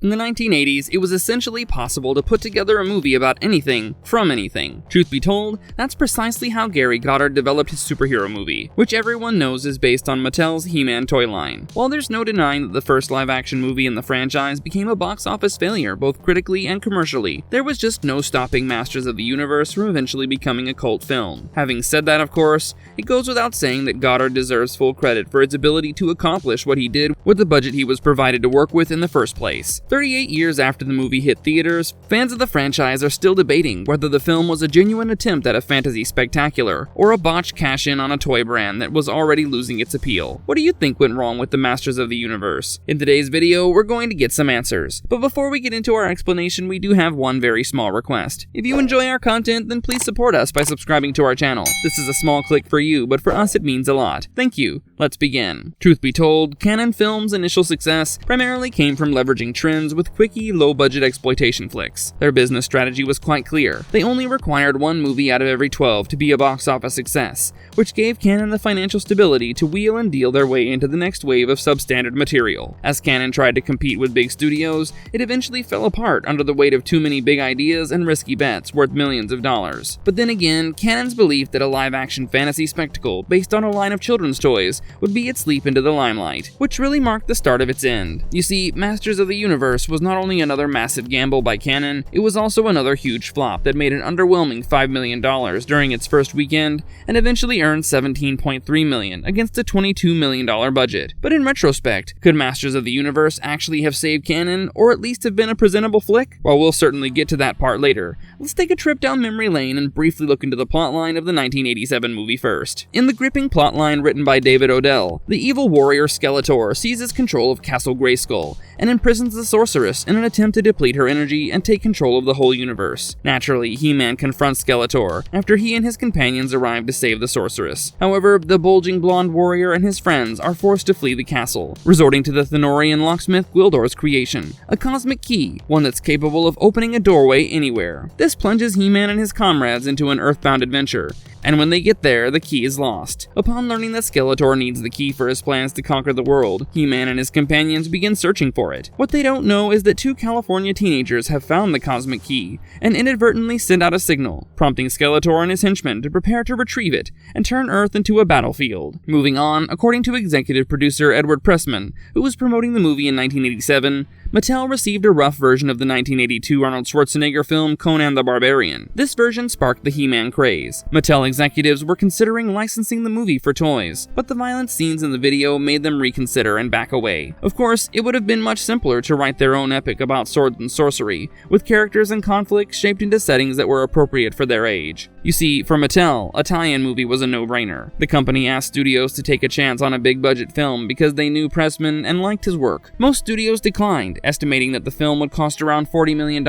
In the 1980s, it was essentially possible to put together a movie about anything from anything. Truth be told, that's precisely how Gary Goddard developed his superhero movie, which everyone knows is based on Mattel's He-Man toy line. While there's no denying that the first live-action movie in the franchise became a box office failure both critically and commercially, there was just no stopping Masters of the Universe from eventually becoming a cult film. Having said that, of course, it goes without saying that Goddard deserves full credit for its ability to accomplish what he did with the budget he was provided to work with in the first place. 38 years after the movie hit theaters, fans of the franchise are still debating whether the film was a genuine attempt at a fantasy spectacular or a botched cash-in on a toy brand that was already losing its appeal. What do you think went wrong with the Masters of the Universe? In today's video, we're going to get some answers. But before we get into our explanation, we do have one very small request. If you enjoy our content, then please support us by subscribing to our channel. This is a small click for you, but for us it means a lot. Thank you. Let's begin. Truth be told, Cannon Films' initial success primarily came from leveraging trends with quickie, low-budget exploitation flicks. Their business strategy was quite clear. They only required one movie out of every 12 to be a box office success, which gave Cannon the financial stability to wheel and deal their way into the next wave of substandard material. As Cannon tried to compete with big studios, it eventually fell apart under the weight of too many big ideas and risky bets worth millions of dollars. But then again, Cannon's belief that a live-action fantasy spectacle based on a line of children's toys would be its leap into the limelight, which really marked the start of its end. You see, Masters of the Universe was not only another massive gamble by Cannon, it was also another huge flop that made an underwhelming $5 million during its first weekend and eventually earned $17.3 million against a $22 million budget. But in retrospect, could Masters of the Universe actually have saved Cannon, or at least have been a presentable flick? While we'll certainly get to that part later, let's take a trip down memory lane and briefly look into the plotline of the 1987 movie first. In the gripping plotline written by David Odell, the evil warrior Skeletor seizes control of Castle Grayskull and imprisons the sorceress in an attempt to deplete her energy and take control of the whole universe. Naturally, He-Man confronts Skeletor after he and his companions arrive to save the sorceress. However, the bulging blonde warrior and his friends are forced to flee the castle, resorting to the Thenorian locksmith Gwildor's creation, a cosmic key, one that's capable of opening a doorway anywhere. This plunges He-Man and his comrades into an earthbound adventure, and when they get there, the key is lost. Upon learning that Skeletor needs the key for his plans to conquer the world, He-Man and his companions begin searching for it. What they don't know is that two California teenagers have found the cosmic key and inadvertently send out a signal, prompting Skeletor and his henchmen to prepare to retrieve it and turn Earth into a battlefield. Moving on, according to executive producer Edward Pressman, who was promoting the movie in 1987, Mattel received a rough version of the 1982 Arnold Schwarzenegger film Conan the Barbarian. This version sparked the He-Man craze. Mattel executives were considering licensing the movie for toys, but the violent scenes in the video made them reconsider and back away. Of course, it would have been much simpler to write their own epic about swords and sorcery, with characters and conflicts shaped into settings that were appropriate for their age. You see, for Mattel, a tie-in movie was a no-brainer. The company asked studios to take a chance on a big-budget film because they knew Pressman and liked his work. Most studios declined, estimating that the film would cost around $40 million,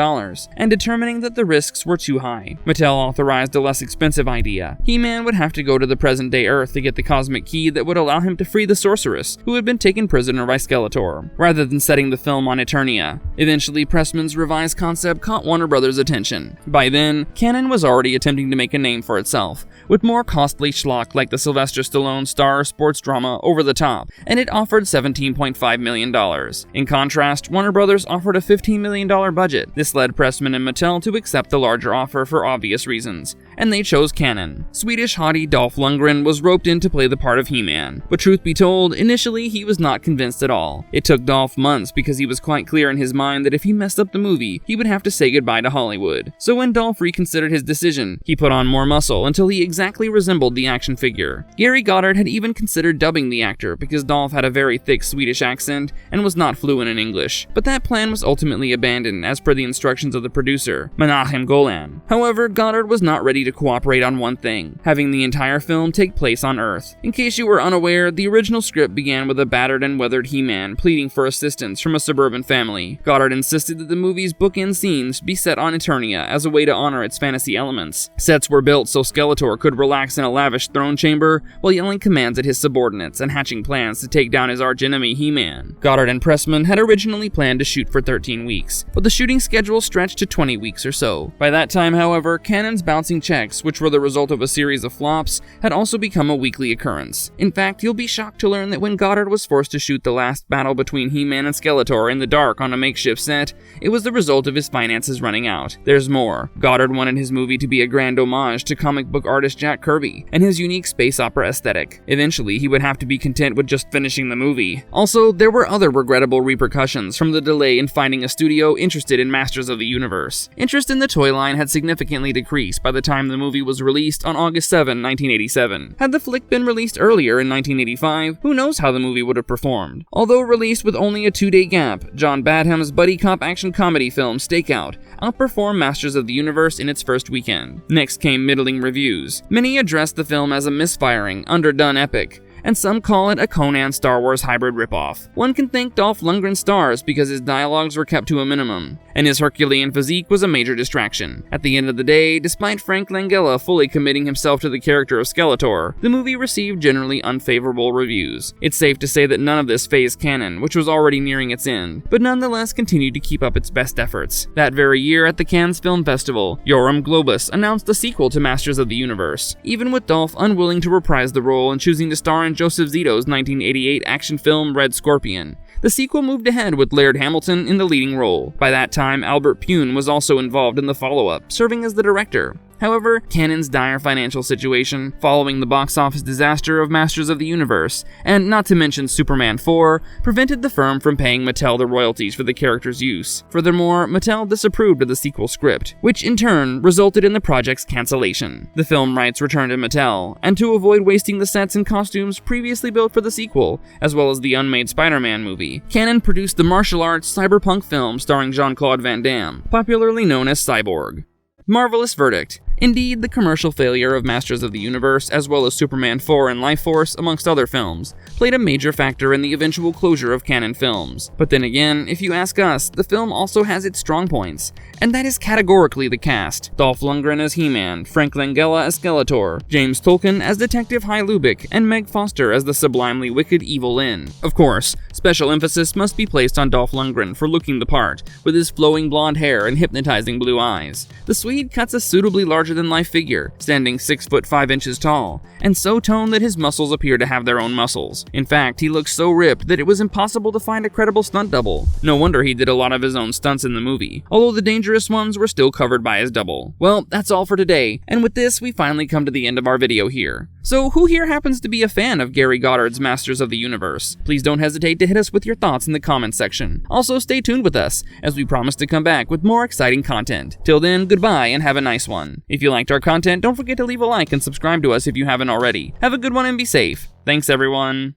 and determining that the risks were too high. Mattel authorized a less expensive idea. He-Man would have to go to the present-day Earth to get the cosmic key that would allow him to free the sorceress, who had been taken prisoner by Skeletor, rather than setting the film on Eternia. Eventually, Pressman's revised concept caught Warner Brothers' attention. By then, Cannon was already attempting to make a name for itself, with more costly schlock like the Sylvester Stallone star sports drama Over the Top, and it offered $17.5 million. In contrast, Warner Brothers offered a $15 million budget. This led Pressman and Mattel to accept the larger offer for obvious reasons, and they chose Cannon. Swedish hottie Dolph Lundgren was roped in to play the part of He-Man, but truth be told, initially he was not convinced at all. It took Dolph months because he was quite clear in his mind that if he messed up the movie, he would have to say goodbye to Hollywood. So when Dolph reconsidered his decision, he put on more muscle until he exactly resembled the action figure. Gary Goddard had even considered dubbing the actor because Dolph had a very thick Swedish accent and was not fluent in English, but that plan was ultimately abandoned as per the instructions of the producer, Menachem Golan. However, Goddard was not ready to cooperate on one thing, having the entire film take place on Earth. In case you were unaware, the original script began with a battered and weathered He-Man pleading for assistance from a suburban family. Goddard insisted that the movie's bookend scenes be set on Eternia as a way to honor its fantasy elements. Sets were built so Skeletor could relax in a lavish throne chamber while yelling commands at his subordinates and hatching plans to take down his archenemy He-Man. Goddard and Pressman had originally planned planned to shoot for 13 weeks, but the shooting schedule stretched to 20 weeks or so. By that time, however, Cannon's bouncing checks, which were the result of a series of flops, had also become a weekly occurrence. In fact, you'll be shocked to learn that when Goddard was forced to shoot the last battle between He-Man and Skeletor in the dark on a makeshift set, it was the result of his finances running out. There's more. Goddard wanted his movie to be a grand homage to comic book artist Jack Kirby and his unique space opera aesthetic. Eventually, he would have to be content with just finishing the movie. Also, there were other regrettable repercussions from the delay in finding a studio interested in Masters of the Universe. Interest in the toy line had significantly decreased by the time the movie was released on August 7, 1987. Had the flick been released earlier in 1985, who knows how the movie would have performed. Although released with only a 2-day gap, John Badham's buddy cop action comedy film Stakeout outperformed Masters of the Universe in its first weekend. Next came middling reviews. Many addressed the film as a misfiring, underdone epic, and some call it a Conan Star Wars hybrid ripoff. One can thank Dolph Lundgren's stars because his dialogues were kept to a minimum, and his Herculean physique was a major distraction. At the end of the day, despite Frank Langella fully committing himself to the character of Skeletor, the movie received generally unfavorable reviews. It's safe to say that none of this phased canon, which was already nearing its end, but nonetheless continued to keep up its best efforts. That very year at the Cannes Film Festival, Yoram Globus announced a sequel to Masters of the Universe, even with Dolph unwilling to reprise the role and choosing to star in Joseph Zito's 1988 action film Red Scorpion. The sequel moved ahead with Laird Hamilton in the leading role. By that time, Albert Pune was also involved in the follow-up, serving as the director. However, Cannon's dire financial situation, following the box office disaster of Masters of the Universe, and not to mention Superman 4, prevented the firm from paying Mattel the royalties for the character's use. Furthermore, Mattel disapproved of the sequel script, which in turn resulted in the project's cancellation. The film rights returned to Mattel, and to avoid wasting the sets and costumes previously built for the sequel, as well as the unmade Spider-Man movie, Cannon produced the martial arts cyberpunk film starring Jean-Claude Van Damme, popularly known as Cyborg. Marvelous verdict. Indeed, the commercial failure of Masters of the Universe, as well as Superman 4 and Life Force, amongst other films, played a major factor in the eventual closure of Cannon Films. But then again, if you ask us, the film also has its strong points, and that is categorically the cast. Dolph Lundgren as He-Man, Frank Langella as Skeletor, James Tolkien as Detective Hy Lubick, and Meg Foster as the sublimely wicked Evil Lyn. Of course, special emphasis must be placed on Dolph Lundgren for looking the part, with his flowing blonde hair and hypnotizing blue eyes. The Swede cuts a suitably larger-than-life figure, standing 6 foot 5 inches tall, and so toned that his muscles appear to have their own muscles. In fact, he looks so ripped that it was impossible to find a credible stunt double. No wonder he did a lot of his own stunts in the movie, although the dangerous ones were still covered by his double. Well, that's all for today, and with this, we finally come to the end of our video here. So who here happens to be a fan of Gary Goddard's Masters of the Universe? Please don't hesitate to hit us with your thoughts in the comments section. Also, stay tuned with us, as we promise to come back with more exciting content. Till then, goodbye and have a nice one. If you liked our content, don't forget to leave a like and subscribe to us if you haven't already. Have a good one and be safe. Thanks, everyone.